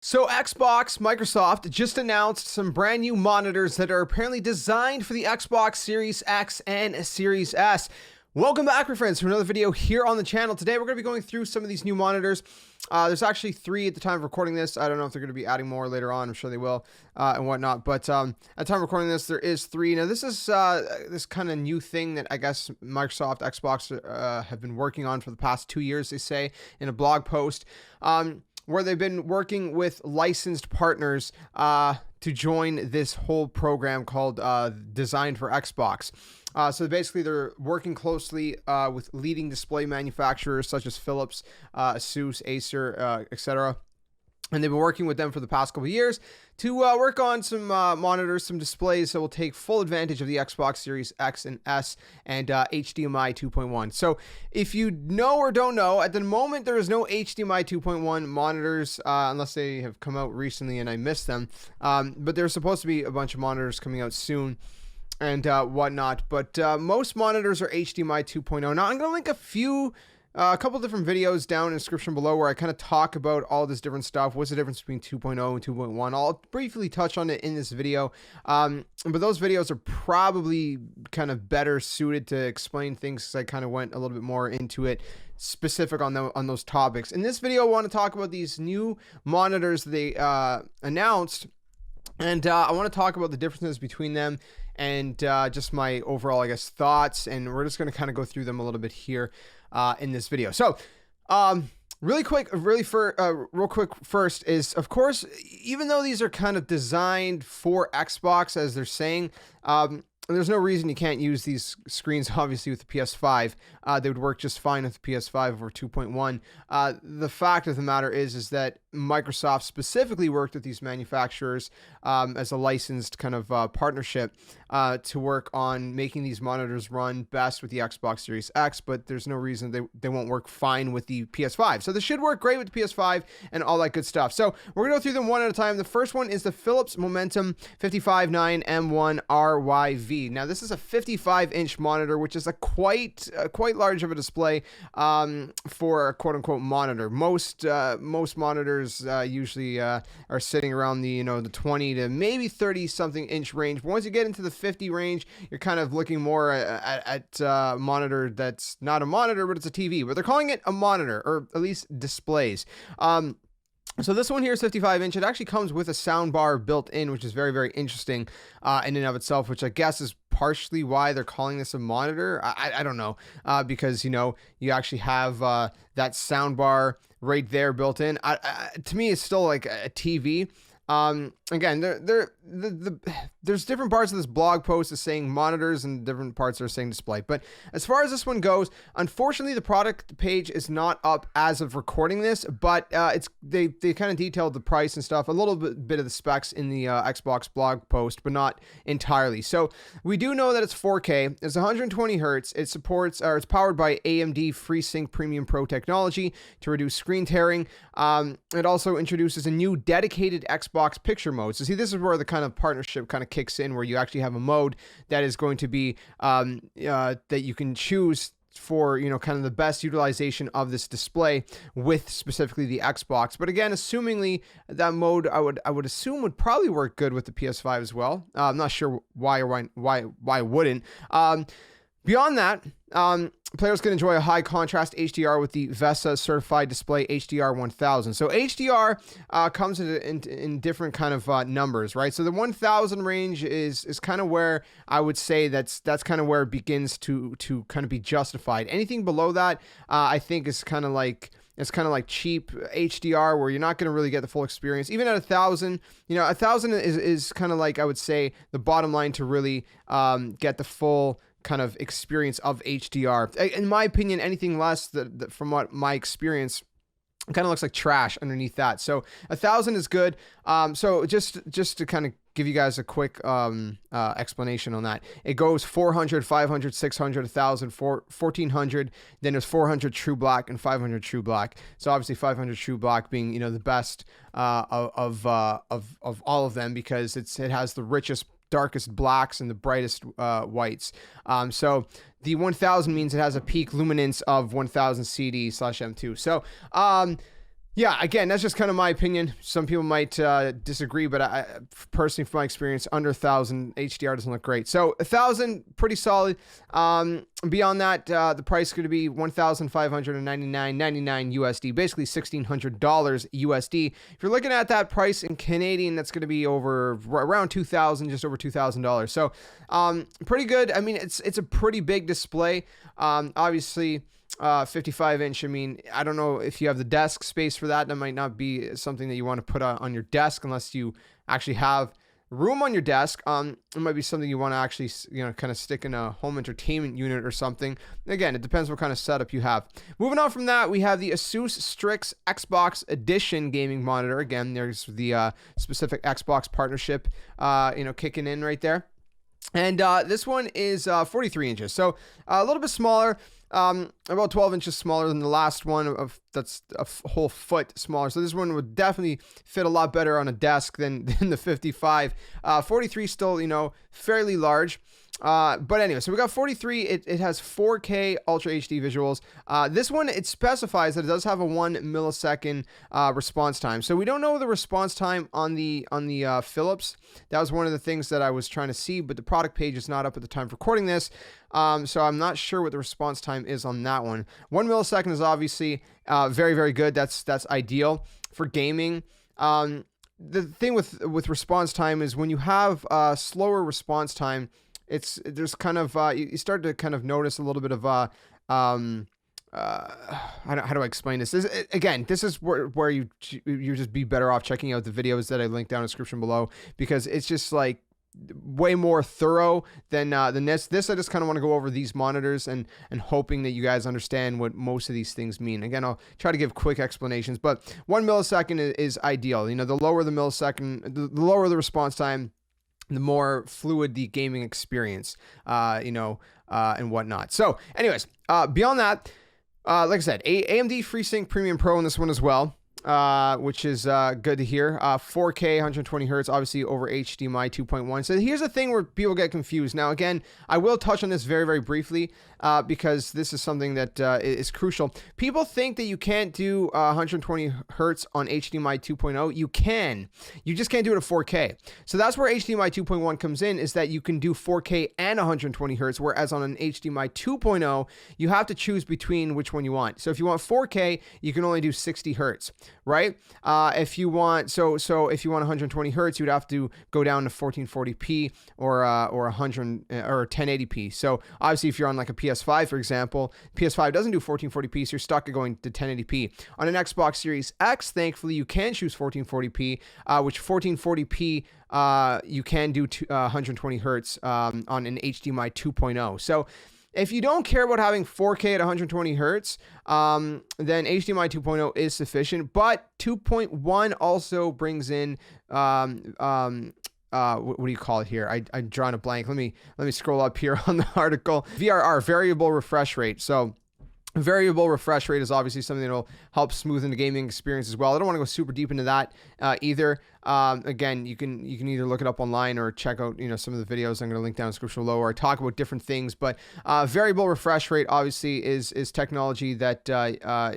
So Xbox, Microsoft just announced some brand new monitors that are apparently designed for the Xbox Series X and Series S. Welcome back, my friends, to another video here on the channel. Today we're going to be going through some of these new monitors. There's actually 3 at the time of recording this. I don't know if they're going to be adding more later on. I'm sure they will and whatnot. But at the time of recording this, there is 3. Now this is this kind of new thing that I guess Microsoft, Xbox have been working on for the past 2 years, they say in a blog post. Where they've been working with licensed partners to join this whole program called Designed for Xbox. So basically, they're working closely with leading display manufacturers such as Philips, Asus, Acer, etc. And they've been working with them for the past couple of years to work on some monitors, some displays that will take full advantage of the Xbox Series X and S and HDMI 2.1. So if you know or don't know, at the moment there is no HDMI 2.1 monitors unless they have come out recently and I missed them. But there's supposed to be a bunch of monitors coming out soon and whatnot. But most monitors are HDMI 2.0. Now I'm going to link a couple different videos down in the description below where I kind of talk about all this different stuff. What's the difference between 2.0 and 2.1? I'll briefly touch on it in this video. But those videos are probably kind of better suited to explain things because I kind of went a little bit more into it specific on those topics. In this video, I want to talk about these new monitors they announced. And I want to talk about the differences between them and just my overall, I guess, thoughts. And we're just going to kind of go through them a little bit here in this video. So, real quick first is, of course, even though these are kind of designed for Xbox, as they're saying, there's no reason you can't use these screens, obviously, with the PS5. They would work just fine with the PS5 over 2.1. The fact of the matter is that Microsoft specifically worked with these manufacturers as a licensed kind of partnership to work on making these monitors run best with the Xbox Series X, but there's no reason they won't work fine with the PS5. So this should work great with the PS5 and all that good stuff. So we're going to go through them one at a time. The first one is the Philips Momentum 55.9 M1 RYV. Now this is a 55-inch monitor, which is a quite large of a display for a quote-unquote monitor. Most monitors usually are sitting around the the 20 to maybe 30 something inch range. But once you get into the 50 range, you're kind of looking more at a monitor that's not a monitor, but it's a TV. But they're calling it a monitor, or at least displays. So this one here is 55 inch. It actually comes with a sound bar built in, which is very, very interesting in and of itself, which I guess is partially why they're calling this a monitor. I don't know, because, you actually have that sound bar right there built in. To me, it's still like a TV. Again, there's different parts of this blog post is saying monitors and different parts are saying display. But as far as this one goes, unfortunately, the product page is not up as of recording this, but they kind of detailed the price and stuff, a little bit of the specs in the Xbox blog post, but not entirely. So we do know that it's 4K, it's 120 hertz, it supports, or it's powered by AMD FreeSync Premium Pro technology to reduce screen tearing. It also introduces a new dedicated Xbox picture mode. So see, this is where the kind of partnership kind of kicks in, where you actually have a mode that is going to be that you can choose for kind of the best utilization of this display with specifically the Xbox. But again, assumingly that mode I would assume would probably work good with the PS5 as well. I'm not sure why wouldn't. Beyond that, players can enjoy a high contrast HDR with the VESA certified display HDR 1000. So HDR comes in different kind of numbers, right? So the 1000 range is kind of where I would say that's kind of where it begins to kind of be justified. Anything below that, I think is kind of like, it's kind of like cheap HDR where you're not going to really get the full experience. Even at 1000, 1000 is kind of like, I would say, the bottom line to really get the full kind of experience of HDR. In my opinion, anything less that from what my experience kind of looks like trash underneath that. So 1000 is good. So just to kind of give you guys a quick explanation on that. It goes 400, 500, 600, 1000, 1400, then there's 400 true black and 500 true black. So obviously 500 true black being, the best of all of them because it has the richest, darkest blacks and the brightest whites. So the 1000 means it has a peak luminance of 1000 CD/M2. So Yeah, again, that's just kind of my opinion. Some people might disagree, but I personally, from my experience, under 1,000 HDR doesn't look great. So 1,000, pretty solid. Beyond that, the price is going to be $1,599.99 USD, basically $1,600 USD. If you're looking at that price in Canadian, that's going to be over around $2,000, just over $2,000. So pretty good. I mean, it's a pretty big display. Obviously. 55 inch. I mean, I don't know if you have the desk space for that. That might not be something that you want to put on your desk unless you actually have room on your desk. It might be something you want to actually, kind of stick in a home entertainment unit or something. Again, it depends what kind of setup you have. Moving on from that, we have the Asus Strix Xbox Edition gaming monitor. Again, there's the specific Xbox partnership, kicking in right there. And this one is 43 inches, so a little bit smaller. About 12 inches smaller than the last one, that's a whole foot smaller. So this one would definitely fit a lot better on a desk than the 55. 43 still, fairly large. But anyway, so we got 43. It has 4K Ultra HD visuals. This one, it specifies that it does have a 1 millisecond response time. So we don't know the response time on the Philips. That was one of the things that I was trying to see, but the product page is not up at the time of recording this. So I'm not sure what the response time is on that one. 1 millisecond is obviously very, very good. That's ideal for gaming. The thing with response time is when you have slower response time, there's kind of you start to kind of notice a little bit of how do I explain this? This is where you just be better off checking out the videos that I link down in the description below, because it's just like way more thorough than this. I just kind of want to go over these monitors and hoping that you guys understand what most of these things mean. Again, I'll try to give quick explanations, but 1 millisecond is ideal. The lower the millisecond, the lower the response time, the more fluid the gaming experience, and whatnot. So anyways, beyond that, like I said, AMD FreeSync Premium Pro in this one as well. Which is good to hear. 4K, 120 hertz, obviously over HDMI 2.1. So here's the thing where people get confused. Now, again, I will touch on this very, very briefly because this is something that is crucial. People think that you can't do 120 hertz on HDMI 2.0. You can. You just can't do it at 4K. So that's where HDMI 2.1 comes in, is that you can do 4K and 120 hertz, whereas on an HDMI 2.0, you have to choose between which one you want. So if you want 4K, you can only do 60 hertz. Right? If you want, so if you want 120 hertz, you'd have to go down to 1440p or 1080p. So obviously, if you're on like a PS5, for example, PS5 doesn't do 1440p, so you're stuck at going to 1080p. On an Xbox Series X, thankfully, you can choose 1440p, which 1440p you can do 120 hertz on an HDMI 2.0. So if you don't care about having 4K at 120 hertz, then HDMI 2.0 is sufficient, but 2.1 also brings in, what do you call it here? I'm drawing a blank. Let me scroll up here on the article. VRR, variable refresh rate. So variable refresh rate is obviously something that will help smoothen the gaming experience as well. I don't want to go super deep into that either. Again, you can either look it up online or check out some of the videos I'm going to link down in the description below, where I talk about different things. But variable refresh rate obviously is technology that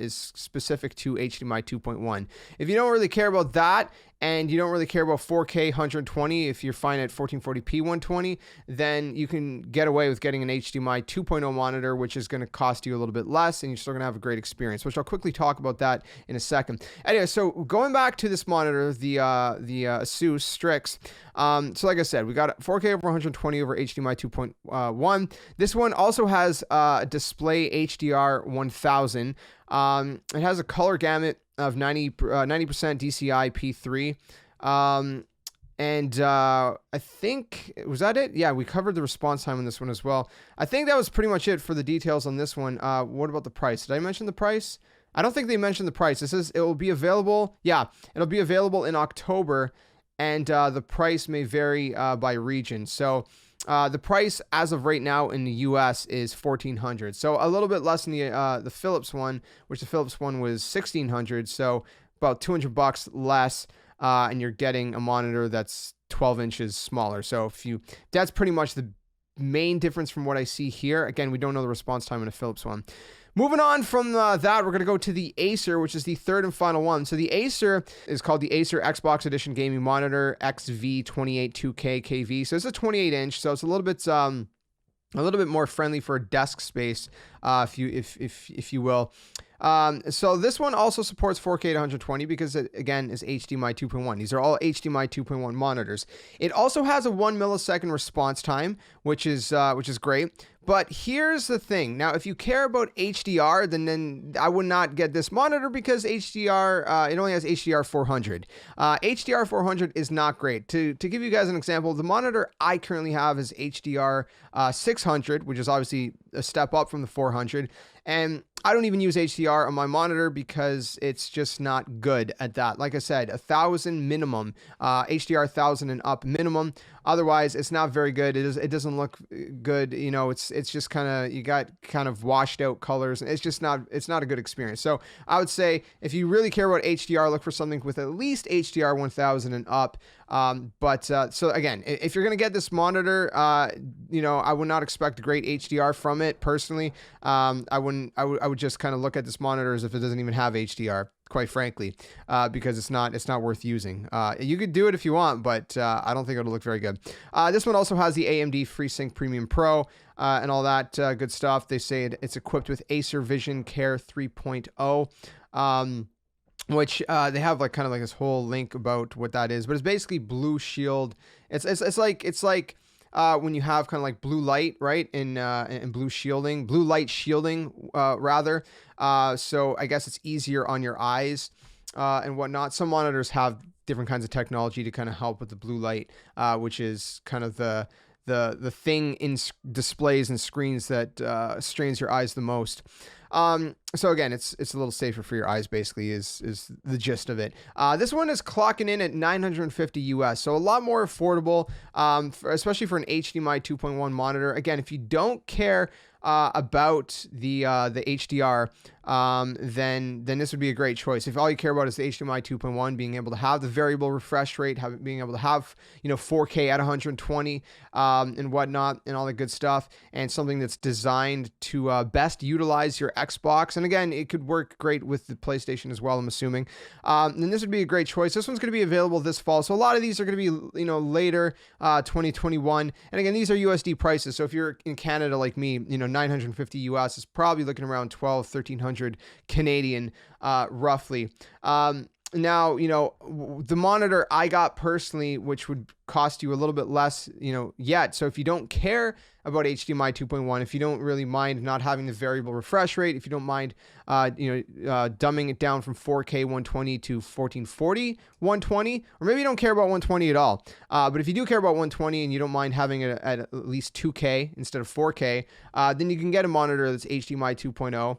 is specific to HDMI 2.1. If you don't really care about that, and you don't really care about 4K 120, if you're fine at 1440p 120, then you can get away with getting an HDMI 2.0 monitor, which is going to cost you a little bit less, and you're still going to have a great experience, which I'll quickly talk about that in a second. Anyway, so going back to this monitor, the Asus Strix. So like I said, we got 4K over 120 over HDMI 2.1. This one also has a display HDR 1000. It has a color gamut of 90% DCI P3. And I think, was that it? Yeah, we covered the response time on this one as well. I think that was pretty much it for the details on this one. What about the price? Did I mention the price? I don't think they mentioned the price. It says it will be available. Yeah, it'll be available in October, and the price may vary by region. So the price as of right now in the US is $1,400. So a little bit less than the Philips one, which the Philips one was $1,600. So about $200 less, and you're getting a monitor that's 12 inches smaller. So that's pretty much the main difference from what I see here. Again, we don't know the response time in a Philips one. Moving on from that, we're going to go to the Acer, which is the third and final one. So the Acer is called the Acer Xbox Edition Gaming Monitor XV28 2K KV. So it's a 28-inch, so it's a little bit more friendly for desk space, if you will. So this one also supports 4K to 120 because it, again, is HDMI 2.1. These are all HDMI 2.1 monitors. It also has a 1 millisecond response time, which is great. But here's the thing. Now, if you care about HDR, then I would not get this monitor because HDR, it only has HDR 400. HDR 400 is not great. To give you guys an example, the monitor I currently have is HDR 600, which is obviously a step up from the 400. And I don't even use HDR on my monitor because it's just not good at that. Like I said, 1,000 minimum, HDR 1,000 and up minimum. Otherwise, it's not very good. It doesn't look good. You know, it's just kind of, you got kind of washed out colors. It's not a good experience. So I would say if you really care about HDR, look for something with at least HDR 1000 and up. So again, if you're going to get this monitor, you know, I would not expect great HDR from it personally. I would just kind of look at this monitor as if it doesn't even have HDR, quite frankly, because it's not worth using. You could do it if you want, but I don't think it'll look very good. This one also has the AMD FreeSync Premium Pro and all that good stuff. They say it's equipped with Acer Vision Care 3.0. Which they have like kind of like this whole link about what that is, but it's basically blue shield. It's like when you have kind of like blue light, right? In blue light shielding, rather. So I guess it's easier on your eyes and whatnot. Some monitors have different kinds of technology to kind of help with the blue light, which is kind of the thing in displays and screens that strains your eyes the most. So again, it's a little safer for your eyes, basically, is the gist of it. This one is clocking in at $950 US, so a lot more affordable, especially for an HDMI 2.1 monitor. Again, if you don't care about the HDR, then this would be a great choice. If all you care about is the HDMI 2.1, being able to have the variable refresh rate, being able to have 4K at 120 and whatnot, and all the good stuff, and something that's designed to best utilize your Xbox. And again, it could work great with the PlayStation as well, I'm assuming. Then this would be a great choice. This one's going to be available this fall, so a lot of these are going to be later 2021. And again, these are USD prices, so if you're in Canada like me, 950 US is probably looking around 1,300 Canadian, roughly. Now, the monitor I got personally, which would cost you a little bit less, yet. So if you don't care about HDMI 2.1, if you don't really mind not having the variable refresh rate, if you don't mind, dumbing it down from 4K 120 to 1440 120, or maybe you don't care about 120 at all. But if you do care about 120 and you don't mind having it at least 2K instead of 4K, then you can get a monitor that's HDMI 2.0.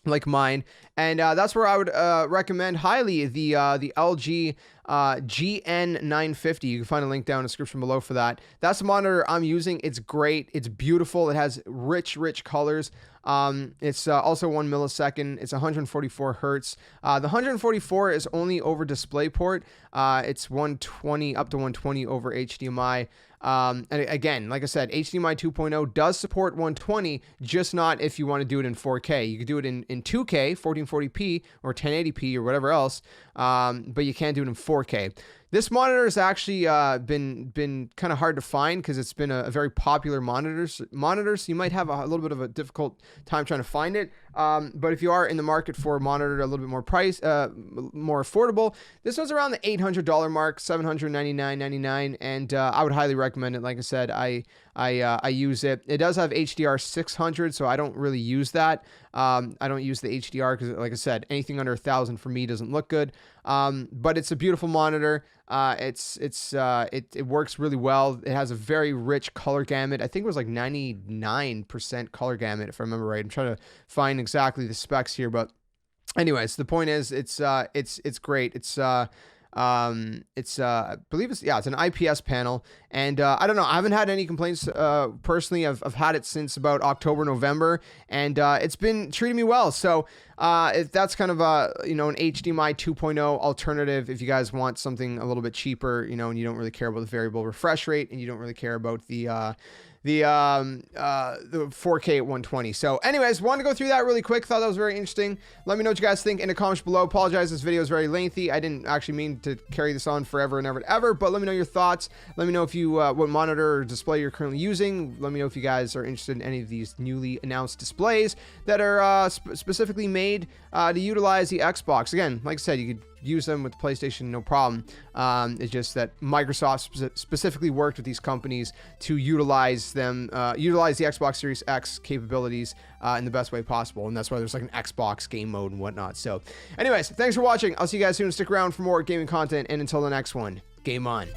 Like mine, and that's where I would recommend highly the LG GN950. You can find a link down in the description below for that. That's the monitor I'm using. It's great. It's beautiful. It has rich colors. It's also 1 millisecond. It's 144 hertz. The 144 is only over DisplayPort. It's 120 up to 120 over HDMI. And again, like I said, HDMI 2.0 does support 120, just not if you want to do it in 4K. You could do it in 2K, 1440p, or 1080p, or whatever else, but you can't do it in 4K. This monitor has actually been kind of hard to find because it's been a very popular monitor, so you might have a little bit of a difficult time trying to find it. But if you are in the market for a monitor a little bit more more affordable, this one's around the $800 mark, $799.99, and I would highly recommend it. Like I said, I use it. It does have HDR 600, so I don't really use that. I don't use the HDR because, like I said, anything under 1,000 for me doesn't look good. But it's a beautiful monitor. It works really well. It has a very rich color gamut. I think it was like 99% color gamut, if I remember right. I'm trying to find exactly the specs here, but anyways, the point is it's great. I believe it's an IPS panel, and I don't know, I haven't had any complaints personally. I've had it since about October, November, and it's been treating me well. So if that's kind of an HDMI 2.0 alternative, if you guys want something a little bit cheaper, and you don't really care about the variable refresh rate, and you don't really care about the the 4K at 120. So anyways, wanted to go through that really quick. Thought that was very interesting. Let me know what you guys think in the comments below. Apologize, this video is very lengthy. I didn't actually mean to carry this on forever and ever and ever, but let me know your thoughts. Let me know if you what monitor or display you're currently using. Let me know if you guys are interested in any of these newly announced displays that are specifically made to utilize the Xbox. Again, like I said, you could use them with the PlayStation, no problem. It's just that Microsoft specifically worked with these companies to utilize them, utilize the Xbox Series X capabilities in the best way possible, and that's why there's like an Xbox game mode and whatnot. So anyways, thanks for watching. I'll see you guys soon. Stick around for more gaming content, and until the next one, game on.